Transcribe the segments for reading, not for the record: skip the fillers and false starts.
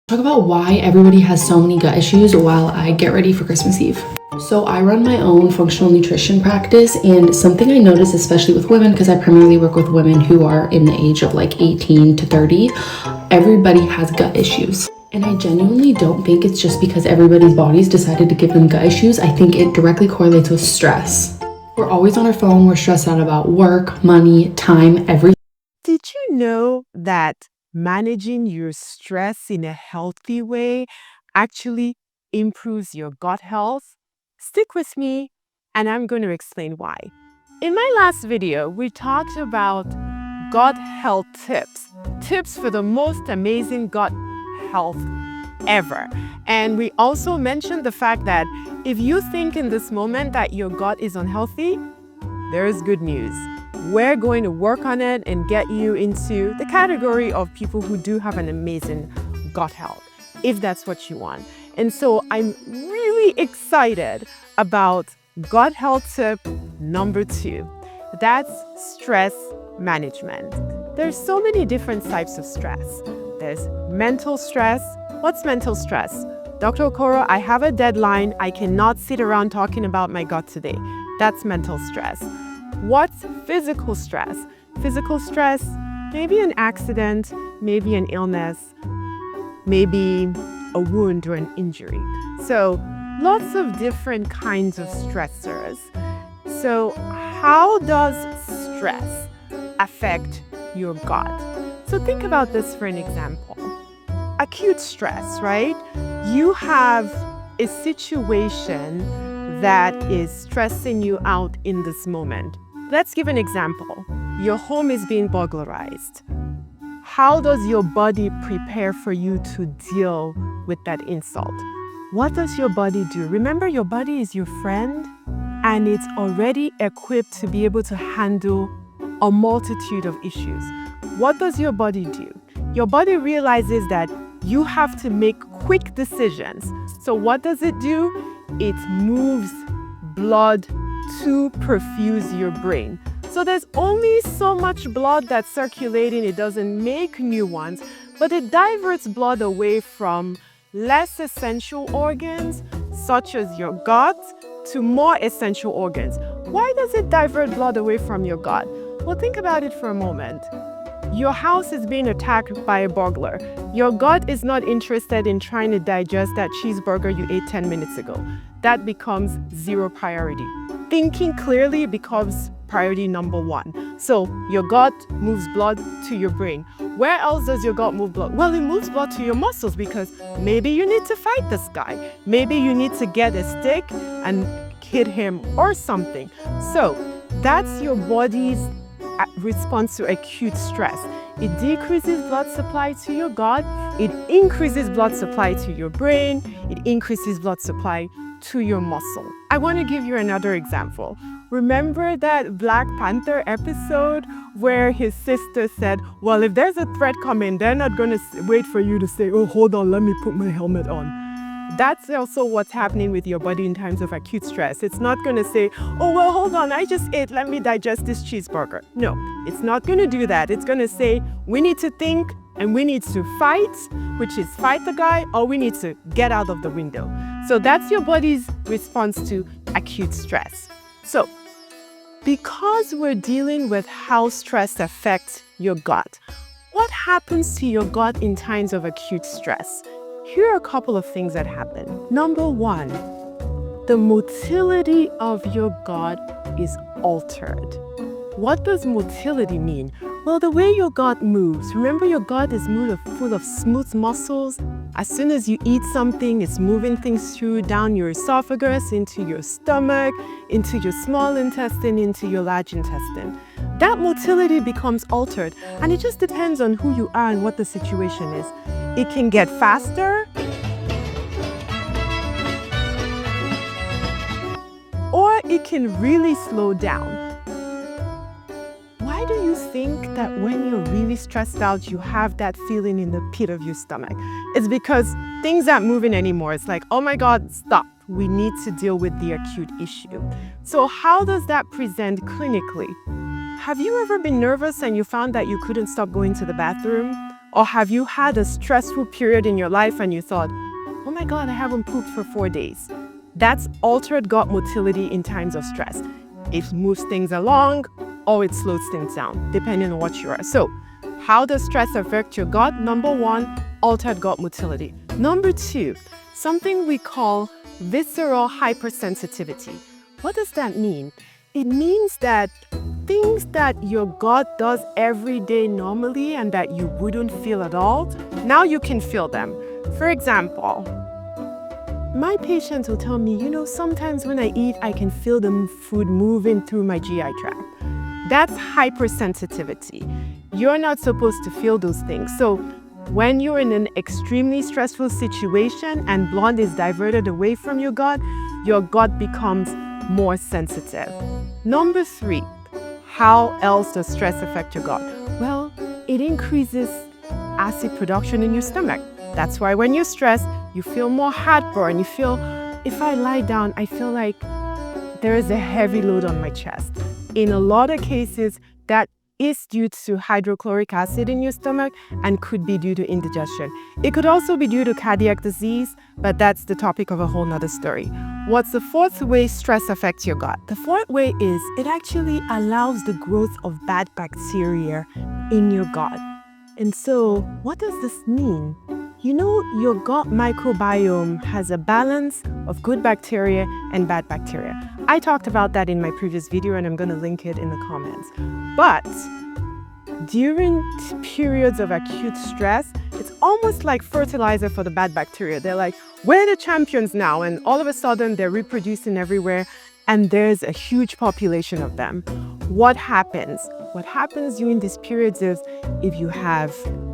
Talk about why everybody has so many gut issues while I get ready for Christmas Eve. So I run my own functional nutrition practice, and something I notice, especially with women, because I primarily work with women who are in the age of like 18 to 30, everybody has gut issues. And I genuinely don't think it's just because everybody's bodies decided to give them gut issues. I think it directly correlates with stress. We're always on our phone, we're stressed out about work, money, time, everything. Did you know that managing your stress in a healthy way actually improves your gut health? Stick with me, and I'm going to explain why. In my last video, we talked about gut health tips for the most amazing gut health ever. And we also mentioned the fact that if you think in this moment that your gut is unhealthy, there is good news. We're going to work on it and get you into the category of people who do have an amazing gut health, if that's what you want. And so I'm really excited about gut health tip number 2. That's stress management. There's so many different types of stress. There's mental stress. What's mental stress? Dr. Okoro, I have a deadline. I cannot sit around talking about my gut today. That's mental stress. What's physical stress? Physical stress, maybe an accident, maybe an illness, maybe a wound or an injury. So lots of different kinds of stressors. So how does stress affect your gut? So think about this for an example. Acute stress, right? You have a situation that is stressing you out in this moment. Let's give an example. Your home is being burglarized. How does your body prepare for you to deal with that insult? What does your body do? Remember, your body is your friend, and it's already equipped to be able to handle a multitude of issues. What does your body do? Your body realizes that you have to make quick decisions. So what does it do? It moves blood to perfuse your brain. So there's only so much blood that's circulating. It doesn't make new ones, but it diverts blood away from less essential organs, such as your gut, to more essential organs. Why does it divert blood away from your gut? Well, think about it for a moment. Your house is being attacked by a burglar. Your gut is not interested in trying to digest that cheeseburger you ate 10 minutes ago. That becomes 0 priority. Thinking clearly becomes priority number 1. So your gut moves blood to your brain. Where else does your gut move blood? Well, it moves blood to your muscles because maybe you need to fight this guy. Maybe you need to get a stick and hit him or something. So that's your body's response to acute stress. It decreases blood supply to your gut. It increases blood supply to your brain. It increases blood supply to your muscle. I want to give you another example. Remember that Black Panther episode where his sister said, well, if there's a threat coming, they're not going to wait for you to say, oh, hold on, let me put my helmet on. That's also what's happening with your body in times of acute stress. It's not going to say, oh, well, hold on, I just ate, let me digest this cheeseburger. No, it's not going to do that. It's going to say, we need to think and we need to fight, which is fight the guy, or we need to get out of the window. So that's your body's response to acute stress. So because we're dealing with how stress affects your gut, what happens to your gut in times of acute stress? Here are a couple of things that happen. Number 1, the motility of your gut is altered. What does motility mean? Well, the way your gut moves. Remember, your gut is full of smooth muscles. As soon as you eat something, it's moving things through down your esophagus, into your stomach, into your small intestine, into your large intestine. That motility becomes altered, and it just depends on who you are and what the situation is. It can get faster, or it can really slow down. Why do you think that when you're really stressed out, you have that feeling in the pit of your stomach? It's because things aren't moving anymore. It's like, oh my God, stop. We need to deal with the acute issue. So how does that present clinically? Have you ever been nervous and you found that you couldn't stop going to the bathroom? Or have you had a stressful period in your life and you thought, oh my God, I haven't pooped for 4 days? That's altered gut motility in times of stress. It moves things along or it slows things down, depending on what you are. So, how does stress affect your gut? Number one, altered gut motility. Number two, something we call visceral hypersensitivity. What does that mean? It means that things that your gut does every day normally and that you wouldn't feel at all, now you can feel them. For example, my patients will tell me, sometimes when I eat, I can feel the food moving through my GI tract. That's hypersensitivity. You're not supposed to feel those things. So when you're in an extremely stressful situation and blood is diverted away from your gut becomes more sensitive. Number three, how else does stress affect your gut? Well, it increases acid production in your stomach. That's why when you're stressed, you feel more heartburn. You feel, if I lie down, I feel like there is a heavy load on my chest. In a lot of cases, that is due to hydrochloric acid in your stomach and could be due to indigestion. It could also be due to cardiac disease, but that's the topic of a whole nother story. What's the fourth way stress affects your gut? The fourth way is it actually allows the growth of bad bacteria in your gut. And so, what does this mean? Your gut microbiome has a balance of good bacteria and bad bacteria. I talked about that in my previous video and I'm going to link it in the comments. But during periods of acute stress, it's almost like fertilizer for the bad bacteria. They're like, we're the champions now. And all of a sudden they're reproducing everywhere and there's a huge population of them. What happens? What happens during these periods is if you have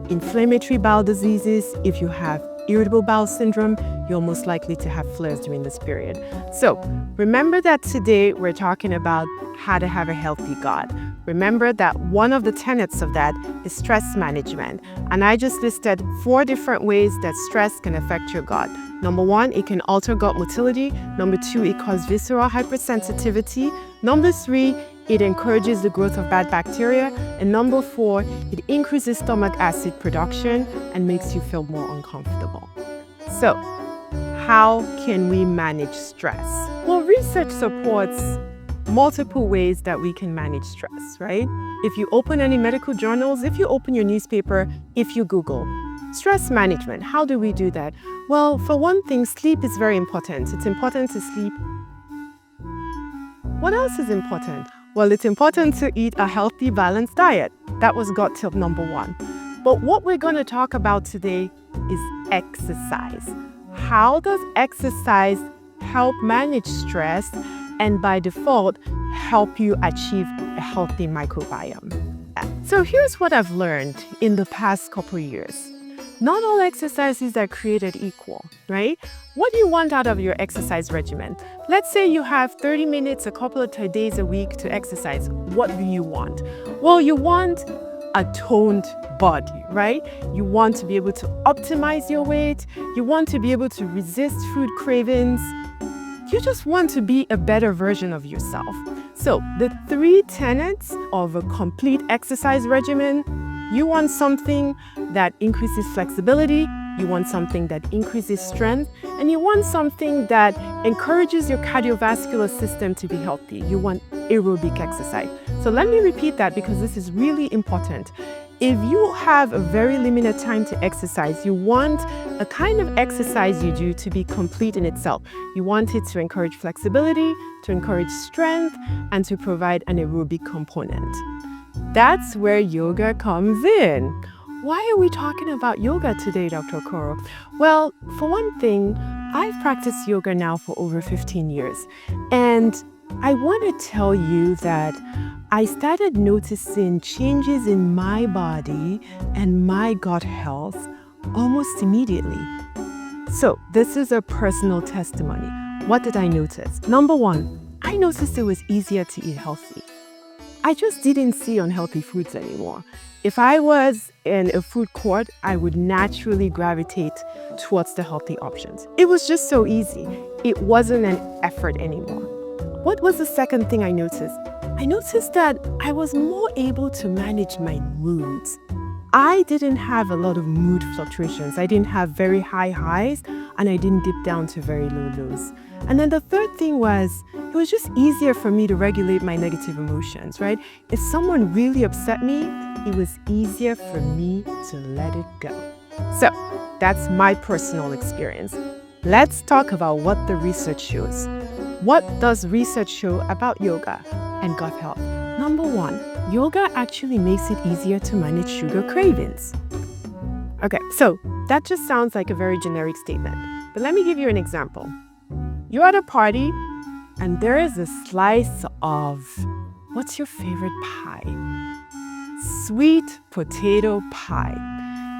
inflammatory bowel diseases, if you have irritable bowel syndrome, you're most likely to have flares during this period. So remember that today we're talking about how to have a healthy gut. Remember that one of the tenets of that is stress management. And I just listed 4 different ways that stress can affect your gut. Number 1, it can alter gut motility. Number 2, it causes visceral hypersensitivity. Number 3, it encourages the growth of bad bacteria. And number 4, it increases stomach acid production and makes you feel more uncomfortable. So, how can we manage stress? Well, research supports multiple ways that we can manage stress, right? If you open any medical journals, if you open your newspaper, if you Google stress management, how do we do that? Well, for one thing, sleep is very important. It's important to sleep. What else is important? Well, it's important to eat a healthy, balanced diet. That was gut tip number 1. But what we're going to talk about today is exercise. How does exercise help manage stress and by default help you achieve a healthy microbiome? So here's what I've learned in the past couple years. Not all exercises are created equal, right? What do you want out of your exercise regimen? Let's say you have 30 minutes a couple of days a week to exercise. What do you want? Well, you want a toned body, right? You want to be able to optimize your weight. You want to be able to resist food cravings. You just want to be a better version of yourself. So the 3 tenets of a complete exercise regimen: you want something that increases flexibility, you want something that increases strength, and you want something that encourages your cardiovascular system to be healthy. You want aerobic exercise. So let me repeat that because this is really important. If you have a very limited time to exercise, you want a kind of exercise you do to be complete in itself. You want it to encourage flexibility, to encourage strength, and to provide an aerobic component. That's where yoga comes in. Why are we talking about yoga today, Dr. Okoro? Well, for one thing, I've practiced yoga now for over 15 years. And I want to tell you that I started noticing changes in my body and my gut health almost immediately. So this is a personal testimony. What did I notice? Number 1, I noticed it was easier to eat healthy. I just didn't see unhealthy foods anymore. If I was in a food court, I would naturally gravitate towards the healthy options. It was just so easy. It wasn't an effort anymore. What was the second thing I noticed? I noticed that I was more able to manage my moods. I didn't have a lot of mood fluctuations. I didn't have very high highs, and I didn't dip down to very low lows. And then the third thing was, it was just easier for me to regulate my negative emotions, right? If someone really upset me, it was easier for me to let it go. So that's my personal experience. Let's talk about what the research shows. What does research show about yoga and gut health? Number one, yoga actually makes it easier to manage sugar cravings. Okay, so that just sounds like a very generic statement, but let me give you an example. You're at a party and there is a slice of, what's your favorite pie? Sweet potato pie.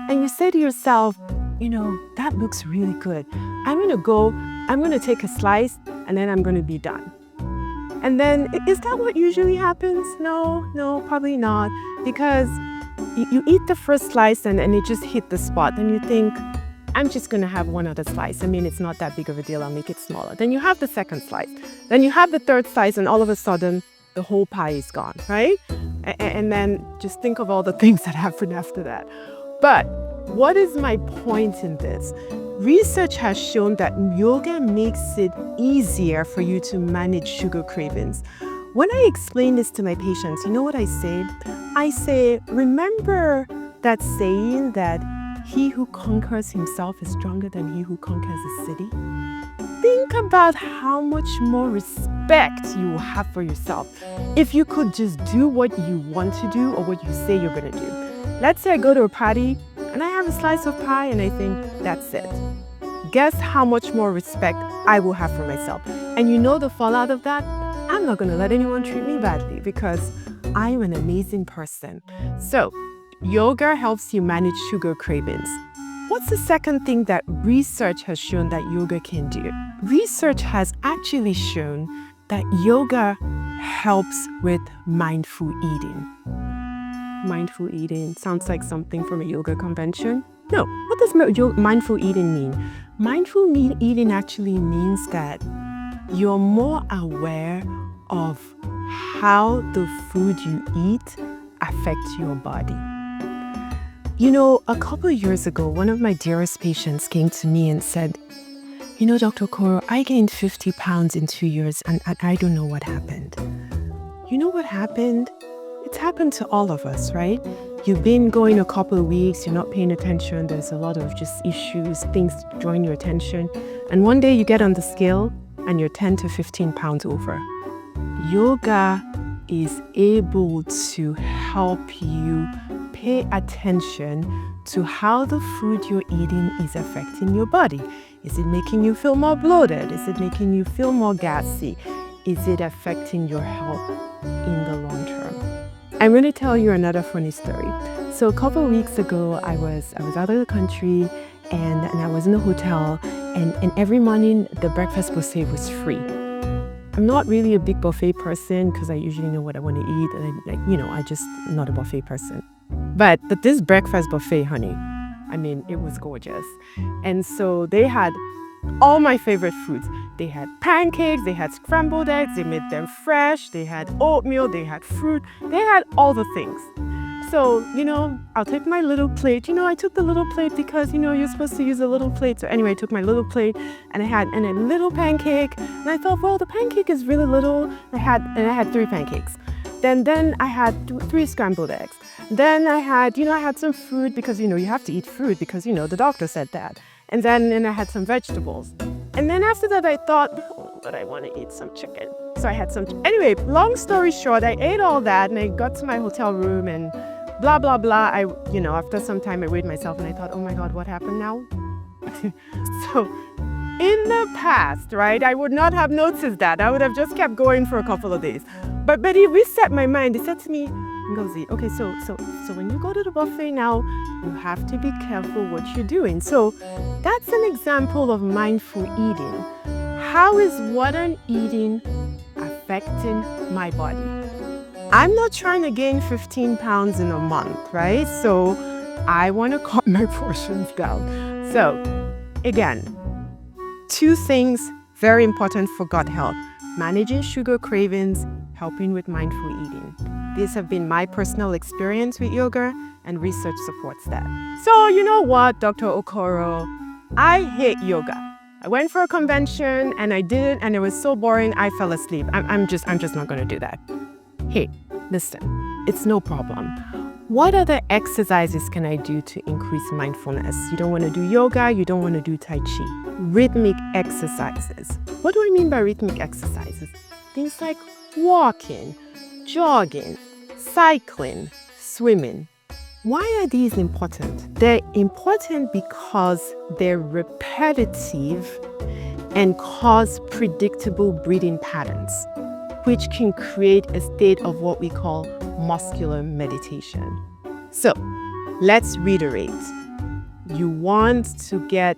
And you say to yourself, that looks really good. I'm going to take a slice and then I'm going to be done. And then, is that what usually happens? No, probably not. Because you eat the first slice and it just hit the spot. And you think, I'm just going to have one other slice. I mean, it's not that big of a deal. I'll make it smaller. Then you have the second slice. Then you have the third slice and all of a sudden, the whole pie is gone, right? And then just think of all the things that happen after that. But what is my point in this? Research has shown that yoga makes it easier for you to manage sugar cravings. When I explain this to my patients, you know what I say? I say, remember that saying that he who conquers himself is stronger than he who conquers a city? Think about how much more respect you will have for yourself if you could just do what you want to do or what you say you're going to do. Let's say I go to a party and I have a slice of pie and I think, that's it. Guess how much more respect I will have for myself. And you know the fallout of that? I'm not going to let anyone treat me badly because I'm an amazing person. So, yoga helps you manage sugar cravings. What's the second thing that research has shown that yoga can do? Research has actually shown that yoga helps with mindful eating. Mindful eating sounds like something from a yoga convention. No, what does mindful eating mean? Mindful eating actually means that you're more aware of how the food you eat affects your body. A couple of years ago, one of my dearest patients came to me and said, Dr. Okoro, I gained 50 pounds in 2 years and I don't know what happened. You know what happened? It's happened to all of us, right? You've been going a couple of weeks, you're not paying attention, there's a lot of just issues, things drawing your attention. And one day you get on the scale and you're 10 to 15 pounds over. Yoga is able to help you pay attention to how the food you're eating is affecting your body. Is it making you feel more bloated? Is it making you feel more gassy? Is it affecting your health in the long term? I'm going to tell you another funny story. So a couple of weeks ago, I was out of the country and I was in a hotel and every morning the breakfast buffet was free. I'm not really a big buffet person because I usually know what I want to eat and I just not a buffet person. But this breakfast buffet, honey, I mean, it was gorgeous. And so they had all my favorite foods. They had pancakes, they had scrambled eggs, they made them fresh, they had oatmeal, they had fruit, they had all the things. So, I'll take my little plate. I took the little plate because, you're supposed to use a little plate. So anyway, I took my little plate and I had a little pancake. And I thought, well, the pancake is really little. I had 3 pancakes. Then I had 3 scrambled eggs. Then I had some fruit because, you have to eat fruit because, the doctor said that. And then I had some vegetables. And then after that, I thought, but I want to eat some chicken. So I had some. Anyway, long story short, I ate all that and I got to my hotel room and blah, blah, blah. After some time, I weighed myself and I thought, oh my God, what happened now? So in the past, right, I would not have noticed that. I would have just kept going for a couple of days. But it reset my mind. It said to me, Ngozi, okay, so when you go to the buffet now, you have to be careful what you're doing. So that's an example of mindful eating. How is what I'm eating affecting my body? I'm not trying to gain 15 pounds in a month, right? So I want to cut my portions down. So again, 2 things very important for gut health: managing sugar cravings, helping with mindful eating. These have been my personal experience with yoga, and research supports that. So you know what, Dr. Okoro? I hate yoga. I went for a convention and I did it and it was so boring I fell asleep. I'm just not going to do that. Hey, listen, it's no problem. What other exercises can I do to increase mindfulness? You don't want to do yoga, you don't want to do Tai Chi. Rhythmic exercises. What do I mean by rhythmic exercises? Things like walking, jogging, cycling, swimming. Why are these important? They're important because they're repetitive and cause predictable breathing patterns, which can create a state of what we call muscular meditation. So, let's reiterate. You want to get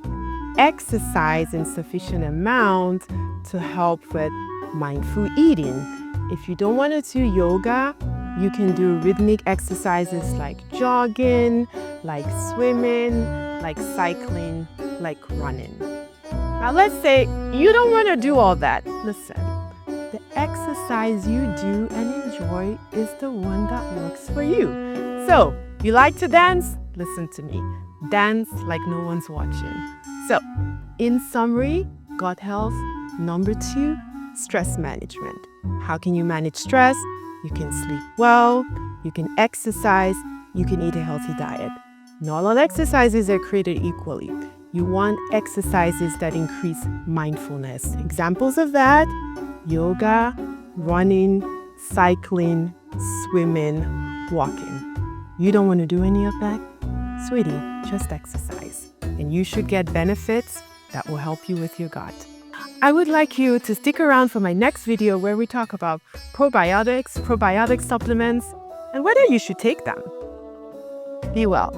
exercise in sufficient amount to help with mindful eating. If you don't want to do yoga, you can do rhythmic exercises like jogging, like swimming, like cycling, like running. Now let's say you don't want to do all that. Listen, the exercise you do and enjoy is the one that works for you. So, you like to dance? Listen to me. Dance like no one's watching. So, in summary, gut health. Number 2, stress management. How can you manage stress? You can sleep well, you can exercise, you can eat a healthy diet. Not all exercises are created equally. You want exercises that increase mindfulness. Examples of that: yoga, running, cycling, swimming, walking. You don't want to do any of that? Sweetie, just exercise. And you should get benefits that will help you with your gut. I would like you to stick around for my next video where we talk about probiotics, probiotic supplements, and whether you should take them. Be well.